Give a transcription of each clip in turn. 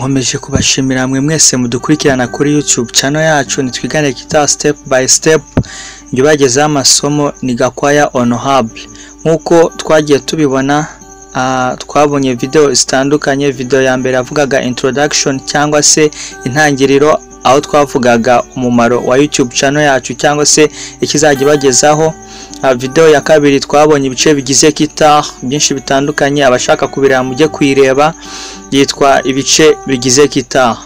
Nkomeje kubashimira mwe mwese mudukurikirana kuri YouTube channel yacu nitwigane kita step by step njye bagezaho amasomo ni Gakwaya Honorable. Nkuko twagiye tubibona twabonye video zitandukanye. Video ya mbere avugaga introduction cyangwa se intangiriro, aho twavugaga umumaro wa YouTube channel yacu cyangwa se ikizajya bagezaho. Video ya kabiri twabonye ibice bigize kita byinshi bitandukanye, abashaka kubireba mujye kwireba, yitwa ibice bigize kita.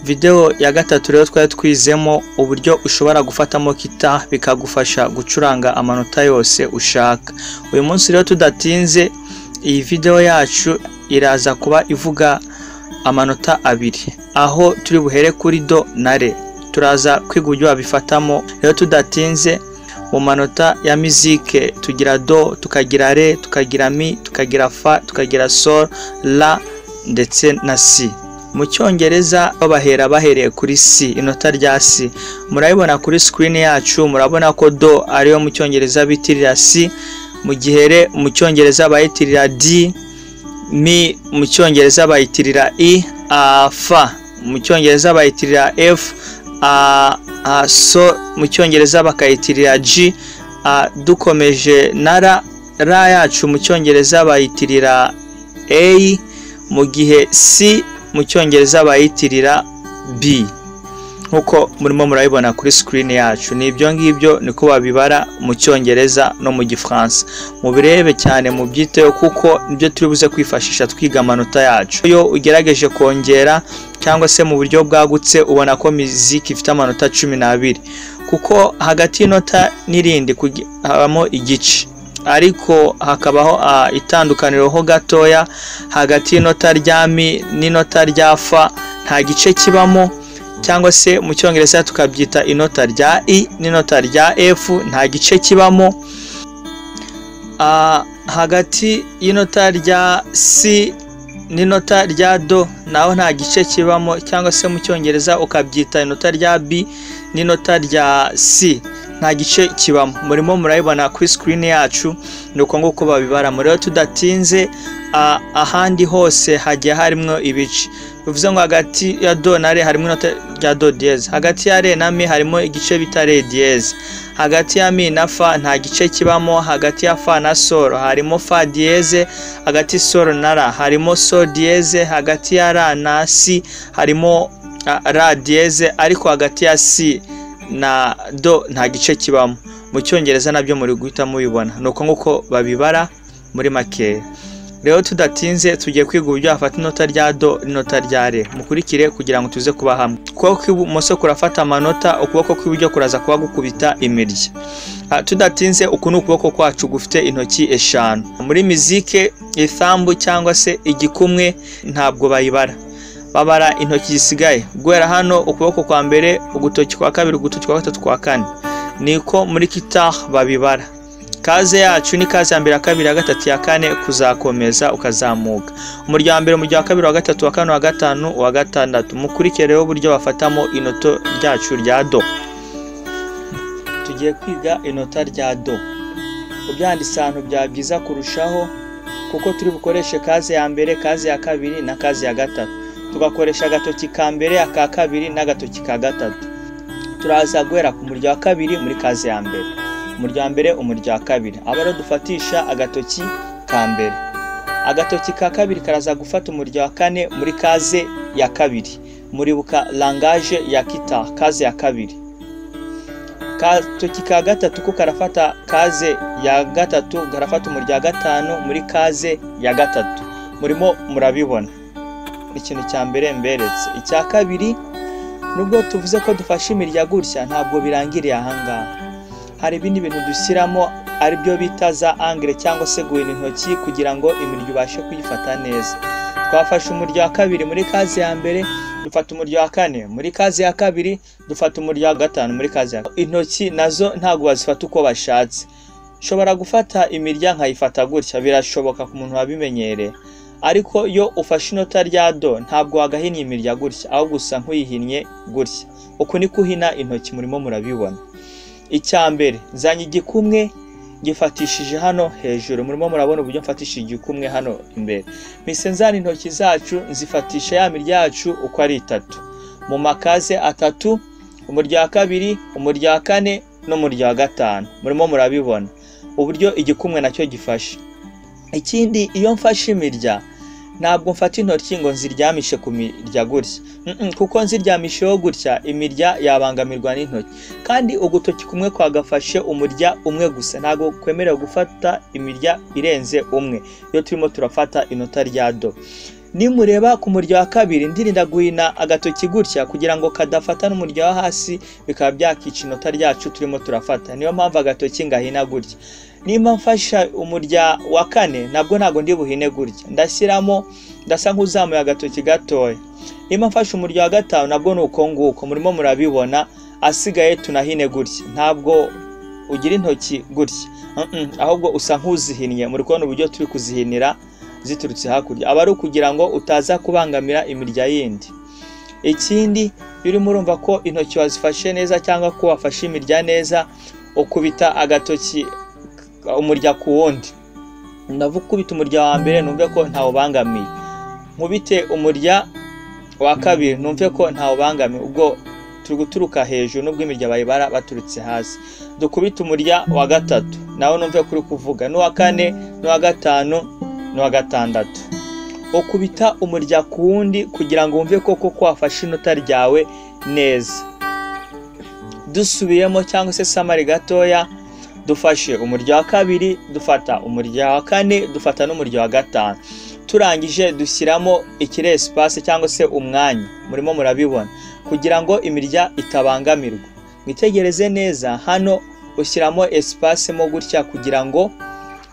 Video ya gatatu rero twari twizemo uburyo ushobora gufatamo kita bikagufasha gucuranga amanota yose ushaka. Uyu munsi rero tudatinze, iyi video yacu iraza kuba ivuga amanota abiri, aho turi buhere kuri do na re. Turaza kwiga uburyo babifatamo. Rero tudatinze, mu manota ya muzike tugira do, tukagira re, tukagira mi, tukagira fa, tukagira sol, la ndetse na si. Mu cyongereza bahereye kuri si, inota rya si. Murabibona kuri screen yacu, murabona ko do ariyo mu cyongereza bitirira si, mu gihe re mu cyongereza bayitirira d, mi mu cyongereza bayitirira i, fa mu cyongereza bayitirira f, so mu cyongereza bakayitirira g. Dukomeje na ra yacu mu cyongereza bayitirira a, mu gihe si mu cyongereza bayitirira b. Nkuko murimo murabibona kuri screen yacu, nibyo ngibyo niko babibara mu cyongereza no mu gifaransa. Mubirebe cyane mu byiteho kuko nibyo turi buze kwifashisha twiga amanota yacu. Iyo ugerageje kongera cyangwa se mu buryo bwagutse, ubona ko muziki ifite amanota 12, kuko hagati y'inota n'irindi habamo igice, ariko hakabaho itandukaniro ho gatoya. Hagati y'inota rya mi n'inota rya fa nta gice kibamo, cyangwa se mu cyongereza tukabyita inota rya i n'inota rya f nta gice kibamo. Hagati y'inota rya si n'inota rya do naho nta gice kibamo, cyangwa se mu cyongereza ukabyita inota rya b n'inota rya si nta gice kibamo. Murimo murabibona kuri screen yacu, nuko nguko babibara. Rero tudatinze, ahandi hose hagiye harimo ibice. Bivuze ngo hagati ya do na re harimo inota rya do dièse, hagati ya re na mi harimo igice bita re dièse, hagati ya mi na fa nta gice kibamo, hagati ya fa na sol harimo fa dièse, hagati sol na ra harimo sol dièse, hagati ya ra na si harimo ra dièse, ariko hagati ya si na do nta gice kibamo. Mu cyongereza nabyo muri guhita mubibona, nuko nguko babibara muri make. Rero tudatinze tugiye kwiga uburyo afata inota rya do n'inota rya re. Mukurikire kugira ngo tuze kuba hamwe. Ukuboko kw'ibumoso kurafata amanota, ukuboko kw'iburyo kuraza kuba gukubita imirya. Tudatinze, uku ni ukuboko kwacu gufite intoki 5. Muri muzike ithambu cyangwa se igikumwe ntabwo bayibara, babara intoki zisigaye. Guhera hano ukuboko kwa mbere, ugutoki kwa kabiri, ugutoki kwa gatatu, kwa kane, niko muri kita babibara. Kaze yacu ni kaze ya mbere, ya kabiri, ya gatatu, ya kane, kuzakomeza ukazamuka. Umurya wa mbere, umurya wa kabiri, wa gatatu, wa kane, wa gatanu, wa gatandatu. Mukurikire rero uburyo bafatamo inoto ryacu rya do. Tugiye kwiga inota rya do. Ubyanditse ahantu bya byiza kurushaho, kuko turi bukoreshe kaze ya mbere, kaze ya kabiri na kaze ya gatatu. Tugakoresha agatoki ka mbere, aka kabiri n'agatoki ka gatatu. Turaza guhera ku murya wa kabiri muri kaze ya mbere, umurya wa mbere, umurya wa kabiri. Abaro dufatisha agatoki ka mbere, agatoki ka kabiri karaza gufata umurya wa kane muri kaze ya kabiri. Muribuka langage ya kita, kaze ya kabiri. Agatoki ka gatatu ko karafata kaze ya gatatu, karafata umurya wa gatanu muri kaze ya gatatu. Murimo murabibona ikintu cya mbere mberetse. Icya kabiri, nubwo tuvuze ko dufashe imirya gutya, ntabwo birangiriye ahangaha. Hari ibindi bintu dushyiramo, ari byo bita za angle cyangwa se guhina intoki kugira ngo imirya ubashe kuyifata neza. Twafashe umurya wa kabiri muri kaze ya mbere, dufata umurya wa kane muri kaze ya kabiri, dufata umurya wa gatanu muri kaze ya kabiri. Intoki nazo ntabwo bazifata uko bashatse. Shobora gufata imirya nkayifata gutya, birashoboka ku muntu wabimenyereye, ariko yo ufashe inota rya do ntabwo wagahinnye imirya gutya, aho gusa nk'uyihinnye gutya. Uko ni kuhina intoki, murimo murabibona. Icya mbere, nzanye igikumwe gifatishije hano hejuru. Murimo murabona uburyo mfatishije igikumwe hano imbere. Mpise nzana intoki zacu nzifatisha ya mirya yacu uko ari 3 mu makaze 3, umurya wa kabiri, umurya wa kane n'umurya wa gatanu. Murimo murabibona uburyo igikumwe nacyo gifashe. Ikindi iyo mfashe imirya ntabwo mfata intoki ngo nziryamishe ku mirya gutya, kuko nziryamisheho gutya imirya yabangamirwa n'intoki, kandi ugutoki kumwe kwagafashe umurya umwe gusa. Ntabwo kwemerewe gufata imirya irenze umwe iyo turimo turafata inota rya do. Nimureba ku murya wa kabiri ndirinda guhina agatoki gutya kugira ngo kadafata n'umurya wa hasi bikaba byakica inota ryacu turimo turafata. Niyo mpamvu agatoki ngahina gutya. Nimba mfasha umurya wa kane ntabwo ndi buhine gutya, ndashyiramo ndasa nk'uzamuye agatoki gatoya. Nimba mfasha umurya wa gatanu nabwo nuko nguko. Murimo murabibona asigaye tunahine gutya. Ntabwo ugira intoki gutya, ahubwo usa nk'uzihinnye. Muri kubona uburyo turi kuzihinira ziturutse hakurya, aba ari ukugira ngo utaza kubangamira imirya yindi. Ikindi urimo urumva ko intoki wazifashe neza cyangwa ko wafashe imirya neza, ukubita agatoki umurya ku wundi. Ndavuga ukubita umurya wa mbere numve ko ntawubangamiye, nkubite umurya wa kabiri numve ko ntawubangamiye. Ubwo turi guturuka hejuru nubwo imirya bayibara baturutse hasi. Dukubita umurya wa gatatu nawe numve kuri kuvuga, n'uwa kane, n'uwa gatanu, n'uwa gatandatu. Ukubita umurya ku wundi kugira ngo wumve koko ko wafashe inota ryawe neza. Dusubiyemo cyangwa se samari gatoya, dufashe umurya wa kabiri, dufata umurya wa kane, dufata n'umurya wa gatanu. Turangije dushyiramo ikirespase cyangwa se umwanya. Murimo murabibona kugira ngo imirya itabangamirwa. Mwitegereze neza hano ushyiramo espace mo gutya kugira ngo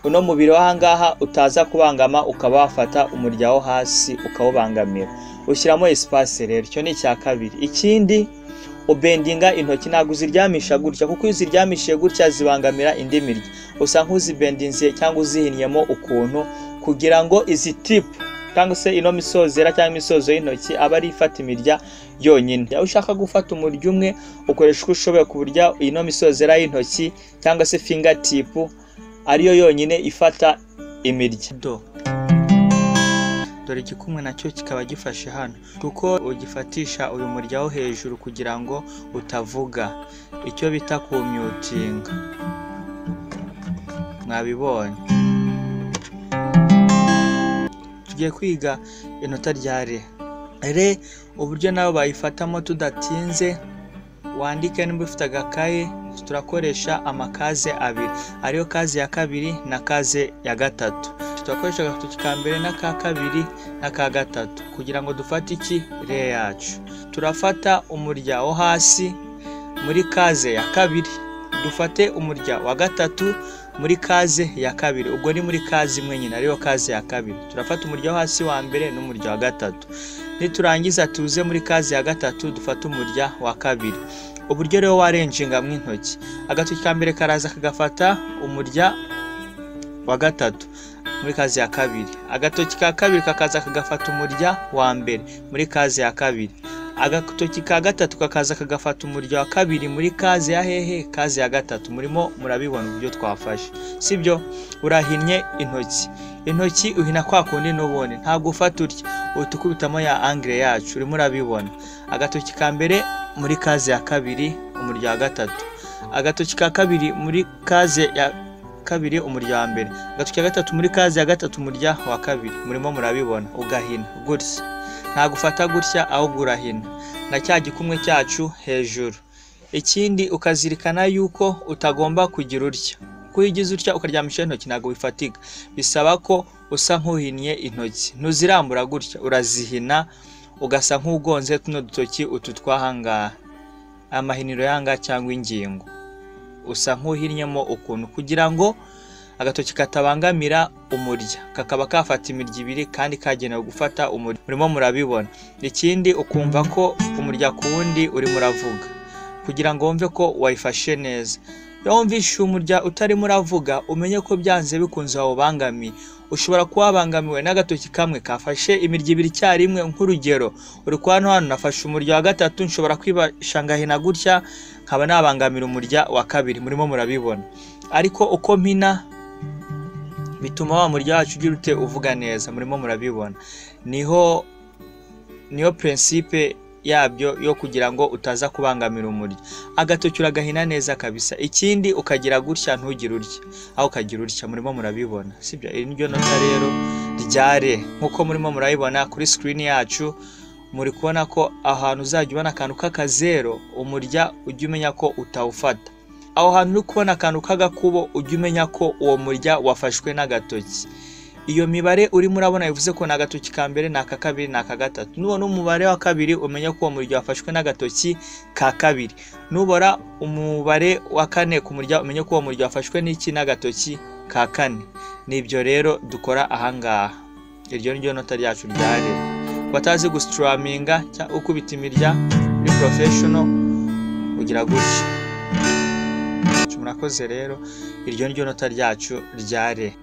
uno mubiri w'ahangaha utaza kubangama ukaba wafata umurya wo hasi ukawubangamira. Ushyiramo espace rero, cyo ni icya kabiri. Ikindi ubendinga intoki, ntabwo uziryamisha gutya kuko iyo uziryamishije gutya zibangamira indi mirya. Usa nk'uzibendinze cyangwa uzihinnyemo ukuntu kugira ngo izi tip cyangwa se ino misozera cyangwa imisozo y'intoki aba ari ifata imirya yonyine. Iyo ushaka gufata umurya umwe ukoresha uko ushoboye ku buryo ino misozera y'intoki cyangwa se finger tip ariyo yonyine ifata imirya. Dore igikumwe nacyo kikaba gifashe hano kuko ugifatisha uyu murya wo hejuru kugira ngo utavuga, icyo bita kumyutinga. Mwabibonye. Tugiye kwiga inota rya re. Re uburyo nawe bayifatamo tudatinze. Wandike nimba ufite agakaye, turakoresha amakaze abiri, ariyo kaze ya kabiri na kaze ya gatatu. Turakoresha agatoki ka mbere n'aka kabiri n'aka gatatu kugira ngo dufate iki re yacu. Turafata umurya wo hasi muri kaze ya kabiri, dufate umurya wa gatatu muri kaze ya kabiri. Ubwo ni muri kaze imwe nyine ariyo kaze ya kabiri. Turafata umurya wo hasi wa mbere n'umurya wa gatatu. Niturangiza tuze muri kaze ya gatatu dufate umurya wa kabiri. Uburyo rero warenjinga mu intoki, agatoki ka mbere karaza kagafata umurya wa gatatu muri kaze ya kabiri, agatoki ka kabiri kakaza kagafata umurya wa mbere muri kaze ya kabiri, agatoki ka gatatu kakaza kagafata umurya wa kabiri muri kaze ya hehe, kaze ya gatatu. Murimo murabibona uburyo twafashe, sibyo? Urahinnye intoki, intoki uhina kwa kundi n'ubundi, ntabwo ufata utya utukubitamo ya angle yacu. Urimo urabibona agatoki ka mbere muri kaze ya kabiri umurya wa gatatu, agatoki ka kabiri muri kaze ya kabiri umurya wa mbere, agatoki ka gatatu muri kaze ya gatatu umurya wa kabiri. Murimo murabibona ugahina gutya, nta gufata gutya ahubwo urahina na cya gikumwe cyacu hejuru. Ikindi ukazirikana yuko utagomba kugira utya, kuyigize utya ukaryamisha intoki ntabwo bifatika. Bisaba ko usa nk'uhinnye intoki, ntuzirambura gutya, urazihina ugasa nk'ugonze tuno dutoki utu twahangaha, amahiniro yanga cyangwa ingingo, usa nk'uhinnyemo ukuntu kugira ngo agatoki katabangamira umurya, kakaba kafata imirya ibiri kandi kagenewe gufata umurya. Murimo murabibona. Ikindi ukumva ko umurya ku wundi uri muravuga kugira ngo wumve ko wayifashe neza. Iyo wumvishe umurya utarimo uravuga umenye ko byanze bikunze wawubangamiye. Ushobora kuba wabangamiwe n'agatoki kamwe kafashe imirya ibiri cyarimwe. Nk'urugero uri kwa hano nafashe umurya wa gatatu, nshobora kwibashangahina gutya nkaba nabangamira umurya wa kabiri. Murimo murabibona. ariko uko mpina bituma wa murya wacu ugira ute uvuga neza. Murimo murabibona, niyo principe yabyo yo kugira ngo utaza kubangamira umurya. Agatoki uragahina neza kabisa, ikindi ukagira gutya ntugire urya, aho ukagira urya. Murimo murabibona sibyo? Iri niryo nota rero rya re. Nkuko murimo murabibona kuri screen yacu, muri kubona ko ahantu uzajya ubona akantu k'akazero, umurya ujye umenya ko utawufata. Aho hantu uri kubona akantu k'agakubo, ujye umenya ko uwo murya wafashwe n'agatoki. Iyo mibare urimo urabona bivuze ko n'agatoki ka mbere, n'aka kabiri, n'aka gatatu. Nubona umubare wa kabiri umenya ko uwo murya wafashwe n'agatoki ka kabiri. Nubora umubare wa kane ku murya umenya ko uwo murya wafashwe n'iki n'agatoki ka kane. Nibyo rero dukora ahangaha. Iryo niryo nota ryacu rya re. Batazi gustraminga cyangwa ukubita imirya ni professional ugira gutya. Murakoze rero, iryo niryo nota ryacu rya re.